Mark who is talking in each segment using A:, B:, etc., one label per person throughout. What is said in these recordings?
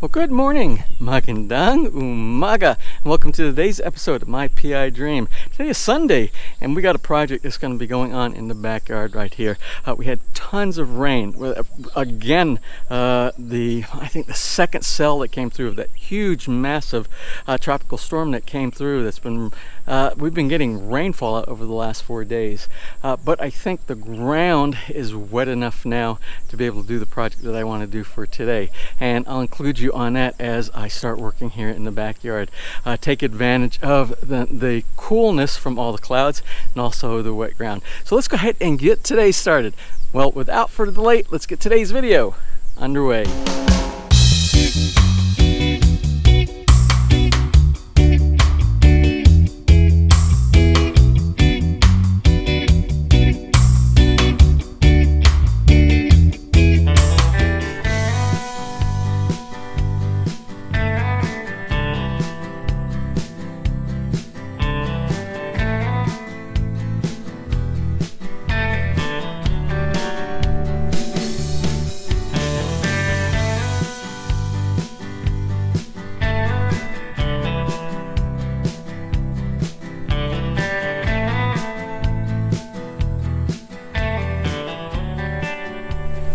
A: Well, good morning, magandang umaga, and welcome to today's episode of My PI Dream. Today is Sunday, and we got a project that's going to be going on in the backyard right here. We had tons of rain. Again, I think the second cell that came through of that huge, massive tropical storm that came through. We've been getting rainfall out over the last 4 days, but I think the ground is wet enough now to be able to do the project that I want to do for today, and I'll include you on that as I start working here in the backyard. Take advantage of the coolness from all the clouds and also the wet ground. So let's go ahead and get today started. Well, without further delay, let's get today's video underway.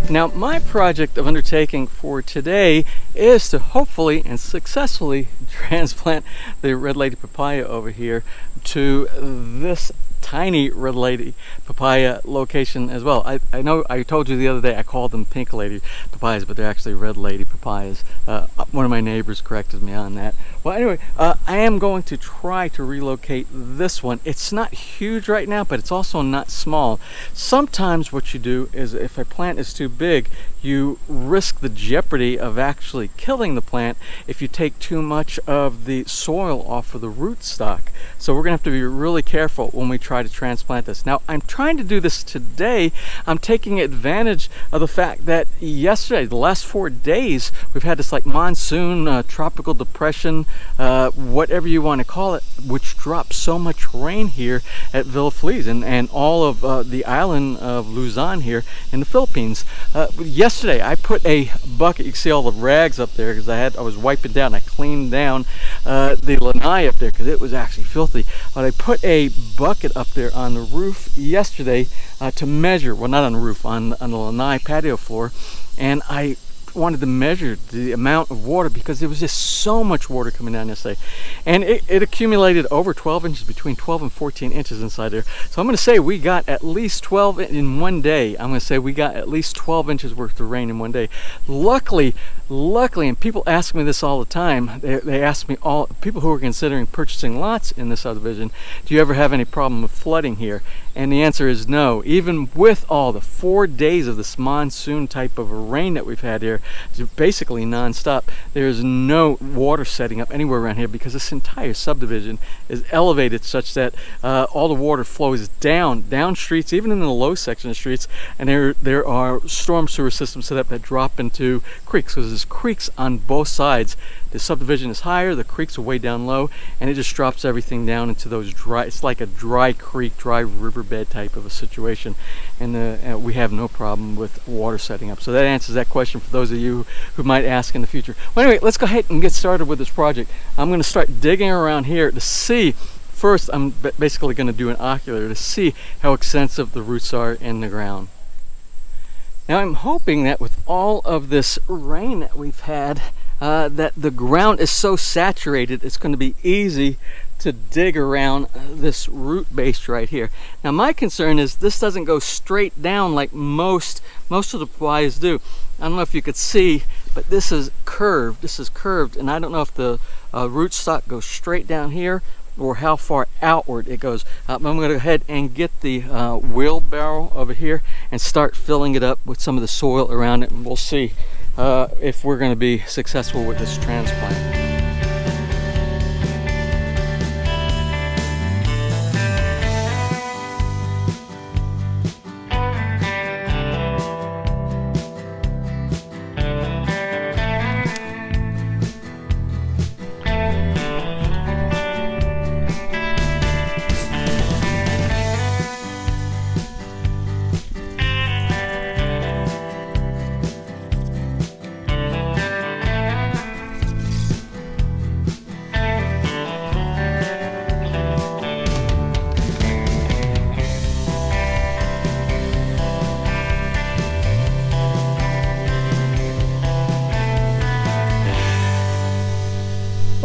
A: Now, my project of undertaking for today is to hopefully and successfully transplant the Red Lady Papaya over here to this tiny Red Lady Papaya location as well. I know I told you the other day I called them Pink Lady Papayas, but they're actually Red Lady Papayas. One of my neighbors corrected me on that. Well, anyway, I am going to try to relocate this one. It's not huge right now, but it's also not small. Sometimes what you do is if a plant is too big, you risk the jeopardy of actually killing the plant if you take too much of the soil off of the root stock. So we're gonna have to be really careful when we try to transplant this. Now, I'm trying to do this today. I'm taking advantage of the fact that yesterday, the last 4 days, we've had this like monsoon, tropical depression, whatever you want to call it, which dropped so much rain here at Feliz and all of the island of Luzon here in the Philippines. Yesterday, I put a bucket. You can see all the rags up there because I was wiping down. I cleaned down the lanai up there because it was actually filthy. But I put a bucket up there on the roof yesterday to measure, well, not on the roof, on the lanai patio floor, and I wanted to measure the amount of water because there was just so much water coming down yesterday, and it accumulated over 12 inches, between 12 and 14 inches inside there. So I'm going to say we got at least 12 in one day. I'm going to say we got at least 12 inches worth of rain in one day. Luckily, and people ask me this all the time, they ask me, all people who are considering purchasing lots in this subdivision, do you ever have any problem with flooding here? And the answer is no. Even with all the 4 days of this monsoon type of rain that we've had here, basically non-stop, there is no water setting up anywhere around here because this entire subdivision is elevated such that all the water flows down streets, even in the low section of streets, and there are storm sewer systems set up that drop into creeks, because there's creeks on both sides. The subdivision is higher, the creeks are way down low, and it just drops everything down into those it's like a dry creek, dry riverbed type of a situation, and we have no problem with water setting up. So that answers that question for those of you who might ask in the future. Well, anyway, let's go ahead and get started with this project. I'm going to start digging around here to see. First, I'm basically going to do an ocular to see how extensive the roots are in the ground. Now, I'm hoping that with all of this rain that we've had, that the ground is so saturated it's going to be easy to dig around this root base right here. Now, my concern is this doesn't go straight down like most of the papayas do. I don't know if you could see, but this is curved. This is curved, and I don't know if the root stock goes straight down here or how far outward it goes. I'm going to go ahead and get the wheelbarrow over here and start filling it up with some of the soil around it, and we'll see if we're going to be successful with this transplant.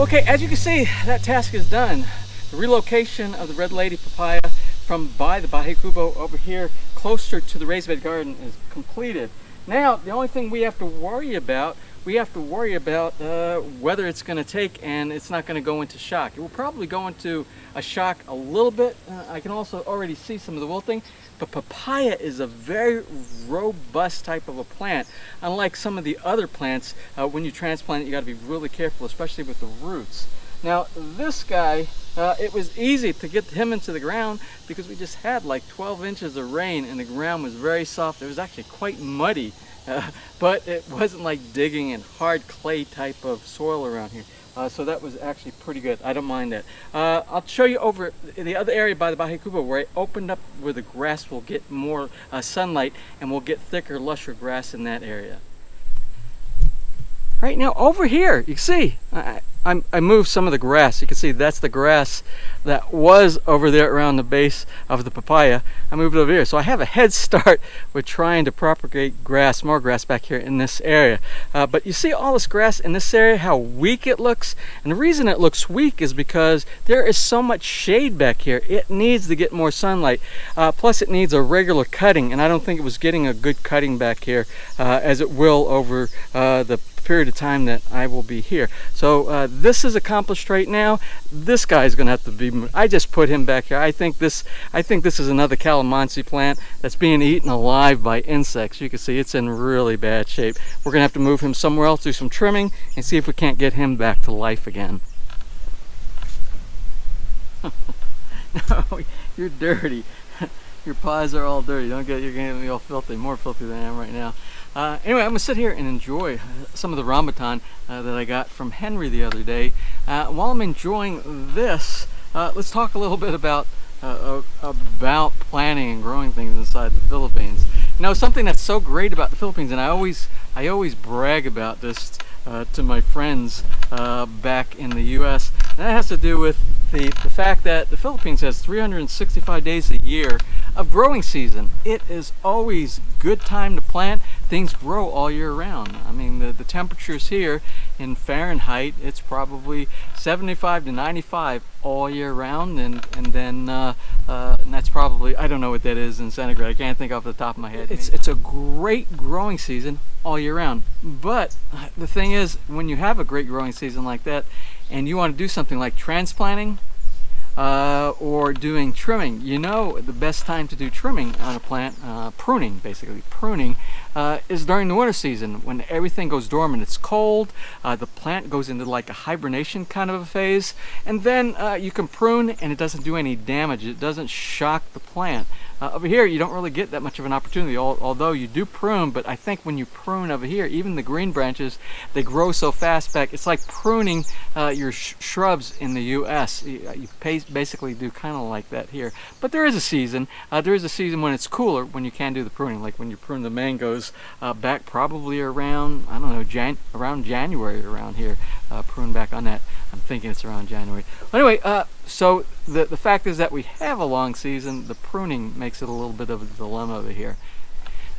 A: Okay, as you can see, that task is done. The relocation of the Red Lady Papaya from by the Bahay Kubo over here closer to the raised bed garden is completed. Now, the only thing we have to worry about, whether it's going to take and it's not going to go into shock. It will probably go into a shock a little bit. I can also already see some of the wilting, but papaya is a very robust type of a plant. Unlike some of the other plants, when you transplant it, you got to be really careful, especially with the roots. Now, this guy, it was easy to get him into the ground because we just had like 12 inches of rain and the ground was very soft. It was actually quite muddy, but it wasn't like digging in hard clay type of soil around here. So that was actually pretty good. I don't mind that. I'll show you over in the other area by the Bahay Kubo where I opened up where the grass will get more sunlight and we'll get thicker, lusher grass in that area. Right now over here, you can see, I moved some of the grass. You can see that's the grass that was over there around the base of the papaya. I moved it over here. So I have a head start with trying to propagate grass, more grass back here in this area. But you see all this grass in this area, how weak it looks? And the reason it looks weak is because there is so much shade back here. It needs to get more sunlight. Plus it needs a regular cutting, and I don't think it was getting a good cutting back here as it will over the period of time that I will be here. So this is accomplished right now. This guy's gonna have to be, I just put him back here. I think this is another calamansi plant that's being eaten alive by insects. You can see it's in really bad shape. We're gonna have to move him somewhere else, do some trimming, and see if we can't get him back to life again. No, you're dirty. Your paws are all dirty. You're gonna get me all filthy, more filthy than I am right now. Anyway, I'm gonna sit here and enjoy some of the rambutan that I got from Henry the other day. While I'm enjoying this, let's talk a little bit about planting and growing things inside the Philippines. You know, something that's so great about the Philippines, and I always brag about this to my friends back in the U.S., and that has to do with the fact that the Philippines has 365 days a year of growing season. It is always good time to plant. Things grow all year round. I mean, the temperatures here in Fahrenheit, it's probably 75 to 95 all year round, and then that's probably, I don't know what that is in centigrade. I can't think off the top of my head. It's a great growing season all year round. But the thing is, when you have a great growing season like that, and you want to do something like transplanting or doing trimming, you know the best time to do trimming on a plant, pruning, is during the winter season when everything goes dormant. It's cold, the plant goes into like a hibernation kind of a phase, and then you can prune and it doesn't do any damage. It doesn't shock the plant. Over here you don't really get that much of an opportunity, although you do prune, but I think when you prune over here, even the green branches, they grow so fast back. It's like pruning your shrubs in the US. You basically do kind of like that here. But there is a season. There is a season when it's cooler, when you can do the pruning, like when you prune the mangoes back probably around, I don't know, around January around here. Prune back on that. I'm thinking it's around January. Anyway, so the fact is that we have a long season. The pruning makes it a little bit of a dilemma over here.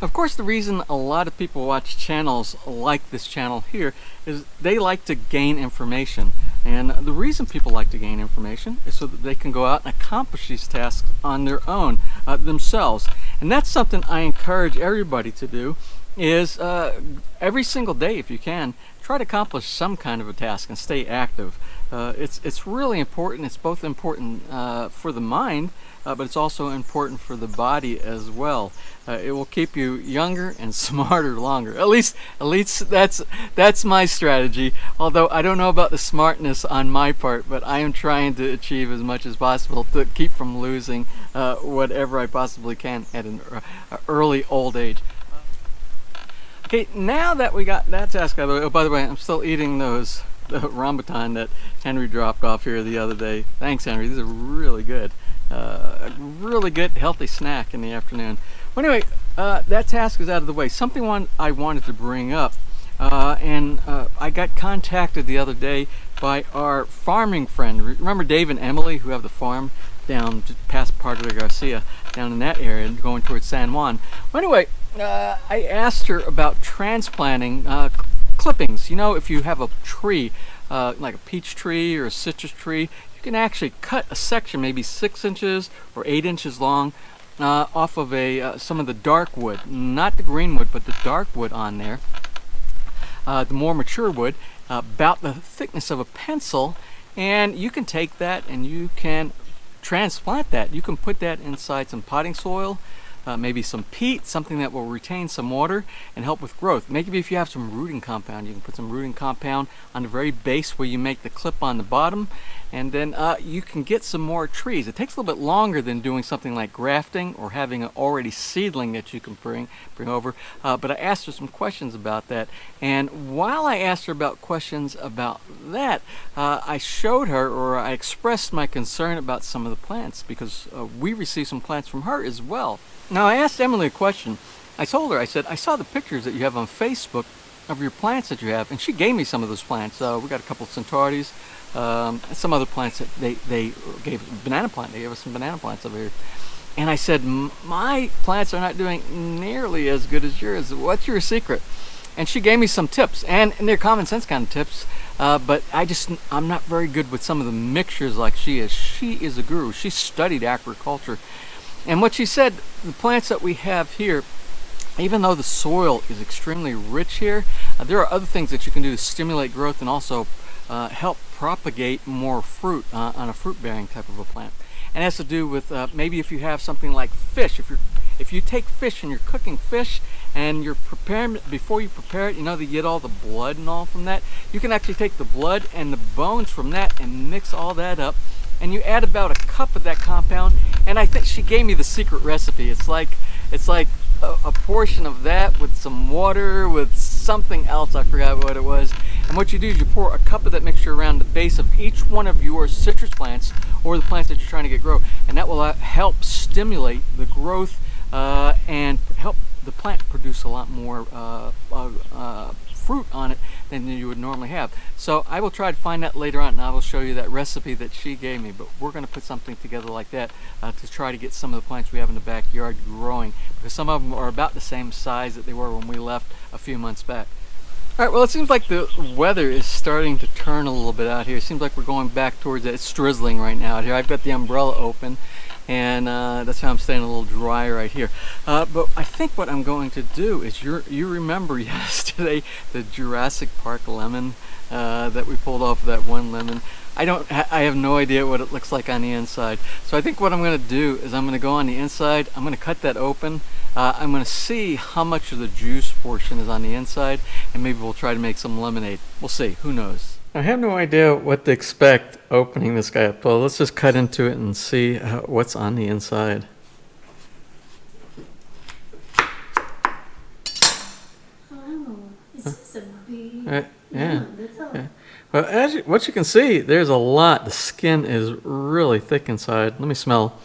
A: Of course, the reason a lot of people watch channels like this channel here is they like to gain information. And the reason people like to gain information is so that they can go out and accomplish these tasks on their own, themselves. And that's something I encourage everybody to do, is every single day, if you can, try to accomplish some kind of a task and stay active. It's really important. It's both important for the mind, but it's also important for the body as well. It will keep you younger and smarter longer. At least that's my strategy. Although I don't know about the smartness on my part, but I am trying to achieve as much as possible to keep from losing whatever I possibly can at an early old age. Okay, now that we got that task out of the way, oh, by the way, I'm still eating the rambutan that Henry dropped off here the other day. Thanks, Henry. These are really good. A really good, healthy snack in the afternoon. Well, anyway, that task is out of the way. Something I wanted to bring up, and I got contacted the other day by our farming friend. Remember Dave and Emily, who have the farm down past Padre Garcia, down in that area, going towards San Juan? Well, anyway, I asked her about transplanting clippings. You know, if you have a tree like a peach tree or a citrus tree, you can actually cut a section, maybe 6 inches or 8 inches long, off of some of the dark wood, not the green wood, but the dark wood on there. The more mature wood, about the thickness of a pencil, and you can take that and you can transplant that. You can put that inside some potting soil, maybe some peat, something that will retain some water and help with growth. Maybe if you have some rooting compound, you can put some rooting compound on the very base where you make the clip on the bottom, and then you can get some more trees. It takes a little bit longer than doing something like grafting or having an already seedling that you can bring over, but I asked her some questions about that, and while I asked her about questions about that, I showed her, or I expressed my concern about some of the plants, because we received some plants from her as well. Now, I asked Emily a question. I told her, I said, I saw the pictures that you have on Facebook of your plants that you have, and she gave me some of those plants. We got a couple of centauries, some other plants that they gave, banana plant, they gave us some banana plants over here. And I said, my plants are not doing nearly as good as yours. What's your secret? And she gave me some tips, and they're common sense kind of tips, but I'm not very good with some of the mixtures like she is. She is a guru. She studied agriculture. And what she said, the plants that we have here, even though the soil is extremely rich here, there are other things that you can do to stimulate growth and also help propagate more fruit on a fruit-bearing type of a plant. And it has to do with maybe if you have something like fish. If you take fish and you're cooking fish and you're preparing it, before you prepare it, you know, they get all the blood and all from that. You can actually take the blood and the bones from that and mix all that up, and you add about a cup of that compound. And I think she gave me the secret recipe. It's like a portion of that with some water, with something else, I forgot what it was. And what you do is you pour a cup of that mixture around the base of each one of your citrus plants or the plants that you're trying to get grow, and that will help stimulate the growth and help the plant produce a lot more fruit on it than you would normally have. So I will try to find that later on, and I will show you that recipe that she gave me. But we're going to put something together like that to try to get some of the plants we have in the backyard growing, because some of them are about the same size that they were when we left a few months back. All right, well, it seems like the weather is starting to turn a little bit out here. It seems like we're going back towards it. It's drizzling right now out here. I've got the umbrella open, and that's how I'm staying a little dry right here. But I think what I'm going to do is, you remember yesterday the Jurassic Park lemon that we pulled off of that one lemon. I have no idea what it looks like on the inside. So I think what I'm going to do is I'm going to go on the inside. I'm going to cut that open. I'm going to see how much of the juice portion is on the inside, and maybe we'll try to make some lemonade. We'll see. Who knows? I have no idea what to expect opening this guy up. Well, let's just cut into it and see what's on the inside.
B: Oh, it's just a big...
A: Right. Yeah.
B: That's all.
A: Yeah. Well, what you can see, there's a lot. The skin is really thick inside. Let me smell.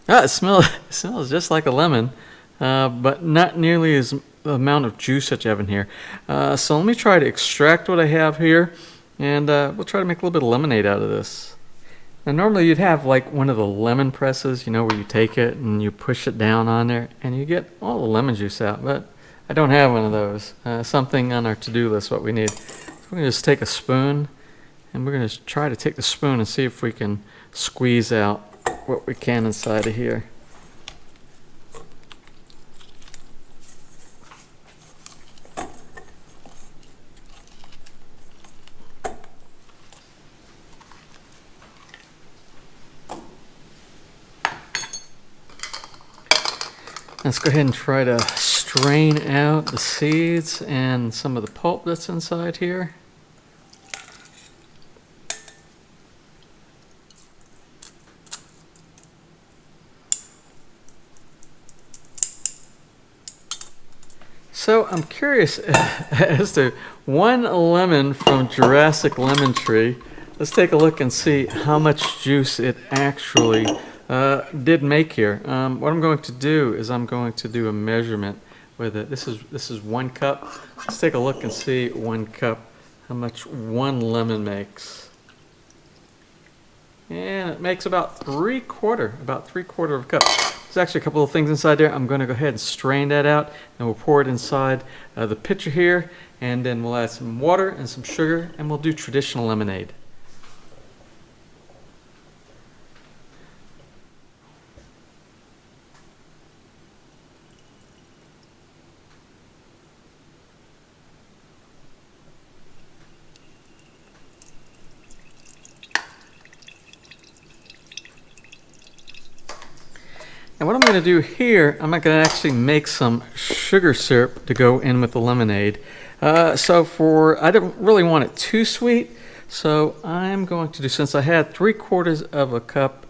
A: It smells just like a lemon, but not nearly as the amount of juice that you have in here. So let me try to extract what I have here, and we'll try to make a little bit of lemonade out of this. Now, normally you'd have like one of the lemon presses, you know, where you take it and you push it down on there and you get all the lemon juice out, but I don't have one of those. Something on our to-do list, what we need. So we're going to just take a spoon, and we're going to try to take the spoon and see if we can squeeze out what we can inside of here. Let's go ahead and try to strain out the seeds and some of the pulp that's inside here. So I'm curious as to one lemon from Jurassic lemon tree. Let's take a look and see how much juice it actually did make here. What I'm going to do is I'm going to do a measurement with it. This is 1 cup. Let's take a look and see 1 cup, how much 1 lemon makes. And it makes about 3/4 of a cup. There's actually a couple of things inside there. I'm going to go ahead and strain that out, and we'll pour it inside the pitcher here, and then we'll add some water and some sugar, and we'll do traditional lemonade. And what I'm going to do here, I'm going to actually make some sugar syrup to go in with the lemonade. I don't really want it too sweet, so I'm going to do, since I had 3/4 of a cup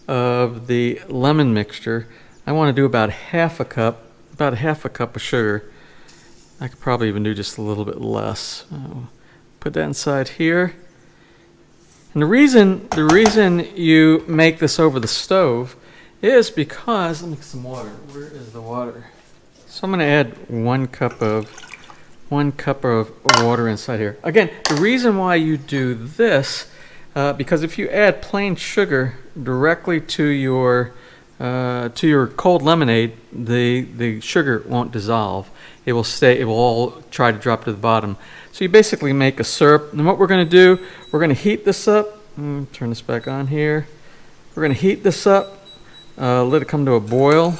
A: of the lemon mixture, I want to do about half a cup of sugar. I could probably even do just a little bit less. Put that inside here. And the reason you make this over the stove is because, let me get some water. Where is the water? So I'm going to add 1 cup of water inside here. Again, the reason why you do this, because if you add plain sugar directly to your cold lemonade, the sugar won't dissolve. It will stay. It will all try to drop to the bottom. So you basically make a syrup. And what we're going to do, we're going to heat this up. Turn this back on here. We're going to heat this up. Let it come to a boil,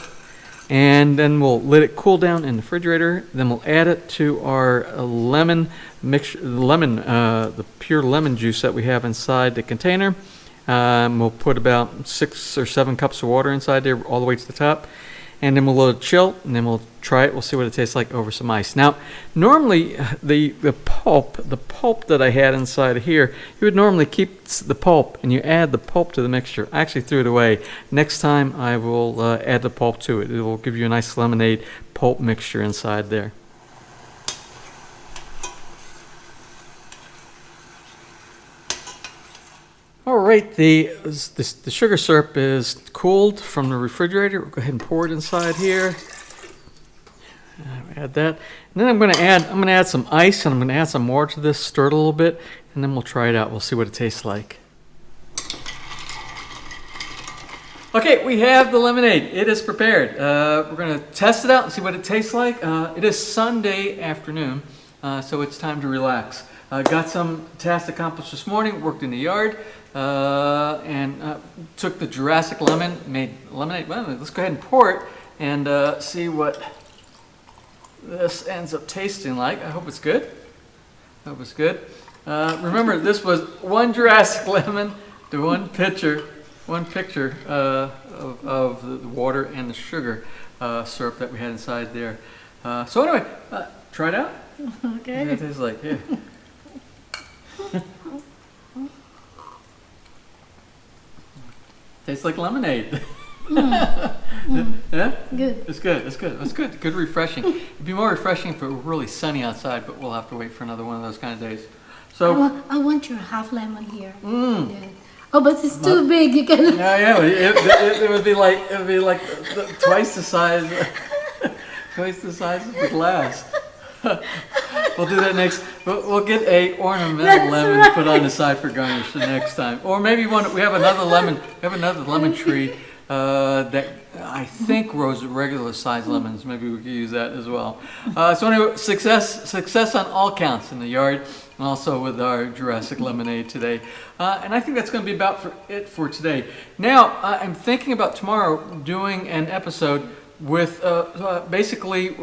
A: and then we'll let it cool down in the refrigerator. Then we'll add it to our lemon mixture, the pure lemon juice that we have inside the container. We'll put about 6 or 7 cups of water inside there, all the way to the top, and then we'll let it chill, and then we'll try it. We'll see what it tastes like over some ice. Now, normally the pulp that I had inside of here, you would normally keep the pulp and you add the pulp to the mixture. I actually threw it away. Next time I will add the pulp to it. It will give you a nice lemonade pulp mixture inside there. All right, the sugar syrup is cooled from the refrigerator. We'll go ahead and pour it inside here. Add that, and then I'm going to add some ice, and I'm going to add some more to this. Stir it a little bit, and then we'll try it out. We'll see what it tastes like. Okay, we have the lemonade. It is prepared. We're going to test it out and see what it tastes like. It is Sunday afternoon, so it's time to relax. Got some tasks accomplished this morning. Worked in the yard. Took the JURASSIC lemon, made lemonade. Well, let's go ahead and pour it and see what this ends up tasting like. I hope it's good. Remember, this was 1 JURASSIC lemon to 1 pitcher of the water and the sugar syrup that we had inside there. So anyway, try it out.
B: Okay.
A: See what it tastes like. Yeah. Tastes like lemonade. Yeah?
B: Good.
A: It's good. Good refreshing. It'd be more refreshing if it were really sunny outside, but we'll have to wait for another one of those kind of days. So
B: I want your half lemon here. Yeah. Oh, but it's too big. You can.
A: Yeah. It would be like twice the size of the glass. We'll do that next. We'll get a ornamental lemon to put on the side for garnish the next time, or maybe we have another lemon. We have another lemon tree that I think grows regular size lemons. Maybe we could use that as well. So anyway, success on all counts in the yard, and also with our JURASSIC lemonade today. And I think that's going to be about it for today. Now I'm thinking about tomorrow doing an episode with basically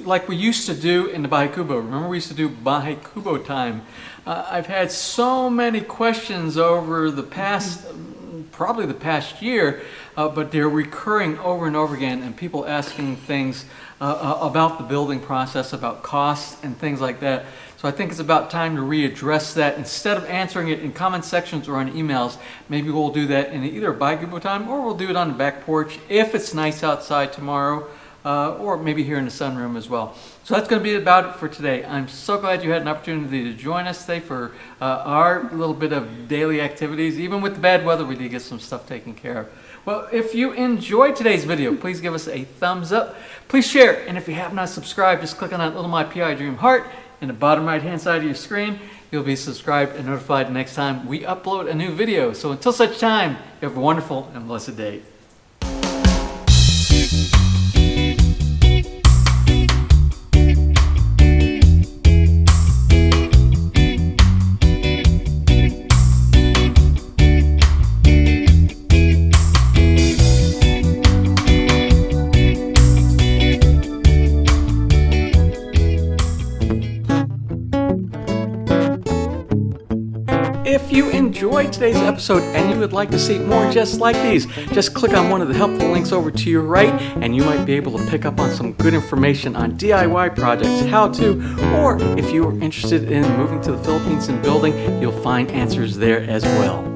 A: like we used to do in the Bahikubo. Remember, we used to do Bahikubo time. I've had so many questions over the past, probably the past year, but they're recurring over and over again, and people asking things about the building process, about costs and things like that. So I think it's about time to readdress that. Instead of answering it in comment sections or on emails, maybe we'll do that in either Bahikubo time, or we'll do it on the back porch if it's nice outside tomorrow, or maybe here in the sunroom as well. So that's going to be about it for today. I'm so glad you had an opportunity to join us today for our little bit of daily activities. Even with the bad weather, we did get some stuff taken care of. Well, if you enjoyed today's video, please give us a thumbs up. Please share, and if you have not subscribed, just click on that little My PI Dream heart in the bottom right hand side of your screen. You'll be subscribed and notified the next time we upload a new video. So until such time, you have a wonderful and blessed day. enjoyed today's episode and you would like to see more just like these, just click on one of the helpful links over to your right and you might be able to pick up on some good information on DIY projects, how to, or if you are interested in moving to the Philippines and building, you'll find answers there as well.